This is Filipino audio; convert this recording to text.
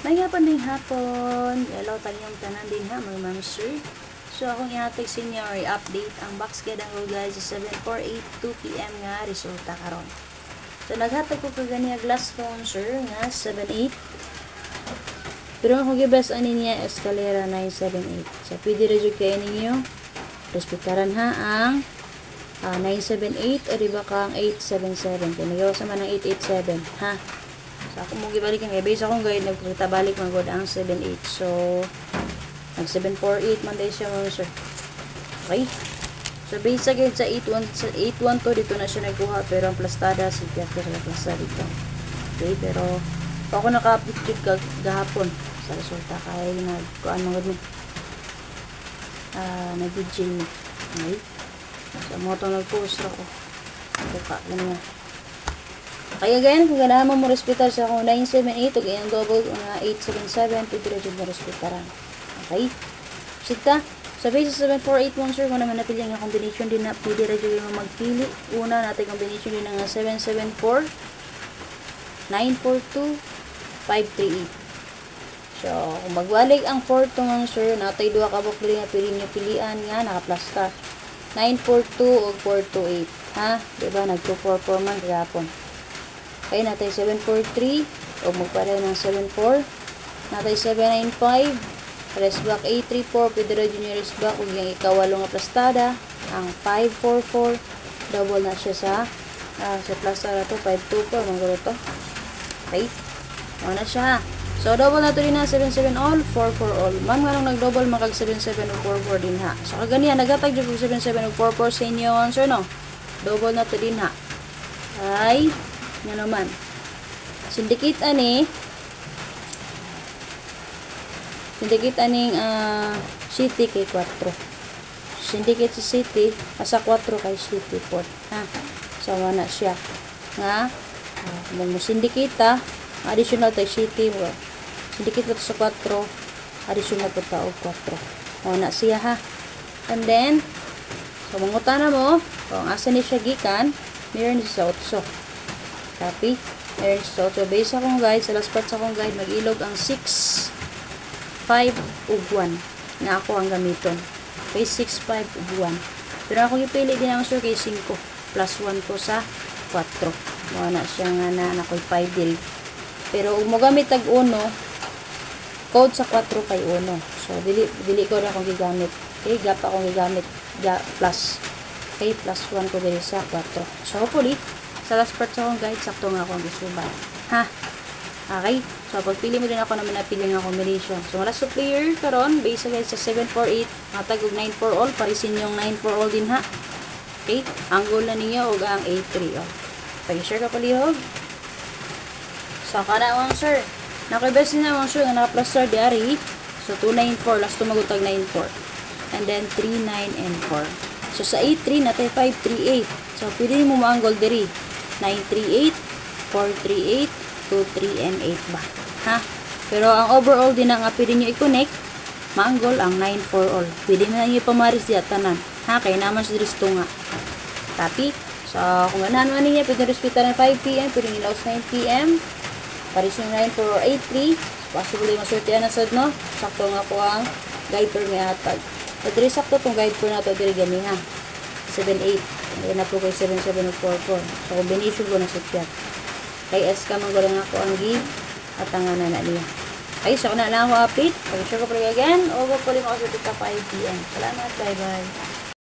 May din hapon. Hello tayong tanan din ha, mga ma'am sir. So akong ihatag sa inyo or update ang box gadang ko guys sa 7:48 PM nga resulta karon. So naghatag ko kagani glass phone sir nga 78. Pero ako gibas ani niya escalera 978. So pwede ra jud kay ninyo respetaran ha ang 978 o diba kang 877. Kaya nagawa sa man ang 887 ha. So ako mo gibalik ang base akong guide nagpakita balik magod ang 78. So nag 748 man dahil siya mga sir. Okay. So base sa guide sa 812 dito na siya nagkuha pero ang plastada si Piater sa plastada dito. Okay, pero ako naka-update gahapon sa resulta kaya nagkuan magod mo. Nag-vigil ni. Okay. So mo itong nag-post ako. Buka ganyan. Kaya ganyan, kung ganahan mo respetar sa akong 978 o ganyan double nga 877, pwede rin dyan mo respetaran. Okay? Sita, sa base sa 7481 sir, kung naman napili nga combination din na pwede rin dyan mo magpili. Una natin combination din nga 774, 942, 538. So, kung magwalik ang 4 to nga sir, natay 2 kabukli nga pili nyo pilian nga, naka-plus 942 o 428. Ha? Diba? Nag-244 man kagapon. Okay, natay 743 o magpare ng 74. Natay 795. Rest back 834. Pwede rin yung rest back. Kung yung ikawalong plastada. Ang 544. Double na siya sa plastada to. 524. Mangguro to. Okay. Ano na siya ha. So, double na to din na 77 all. 44 all. Man nga nung nag-double makag 77 o 44 din ha. So, kaganiyan. Nagatag dyan kung 77 o 44 sa inyo answer no. Double na to din ha. Ay. Nga naman. Syndicate aning city kay 4. Syndicate sa city asa 4 kay city port. Ha. So wala siya. Nga kung mo syndicate additional tay city mo. Syndicate mo sa 4, additional po ta og 4. Wala siya ha. And then so mangutana mo kung asa ni siya gikan, meron siya sa 8. Copy. Meron so base akong guide. Sa last part sa akong guide, mag-ilog ang 6, 5, ug 1 na ako ang gamiton. Okay, 6, 5, ug 1. Pero ako ipili din ang sir kay 5 plus 1 ko sa 4. Muna siya nga na ako'y 5 diri. Pero kung mo gamit tag 1, code sa 4 kay 1. So, dili ko na akong gigamit. Okay, gap akong gigamit. Plus. Okay, plus 1 ko diri sa 4. So, hopefully, sa last part sa akong guide, sakto nga akong gisuban. Ha? Okay? So, pagpili mo din ako naman napili nga combination. So, last player karon base guys sa 748, matag og 94 all, parisin yung 94 all din ha. Okay? Ang goal na ninyo og ang 83 all. Pag-share ka palihog. So, kanawang sir. Nakibest din naman sir, nga naka-plus sir diari. So, 294, last tumagutag 94. And then, 39 and 4. So, sa 83, natay 538. So, pwede mo maanggol diri. 938, 438, 23, and 8 ba? Ha? Pero ang overall din nga pwede nyo i-connect, maanggol ang 94 all. Pwede mo lang yung pamaris diya tanan. Ha? Kaya naman sa dristo nga. Copy? So, kung ganahan mo niya, pwede respeta ng 5 PM, pwede nilaos 9 PM. Paris yung 94 or 83. Possibly masurtihan na sad, no? Sakto nga po ang guide per may atag. At rin sakto itong guide per na ito, diri gani ha. 78. Ayan na po kay 7744. So, combination ko na sa tiyak. Kay S ka man lang ako ang gi at ang na niya. Ay, so na lang ako update. Pag-share ko pa again. O, pag-puli mo ako sa 5 PM. Salamat. Bye-bye.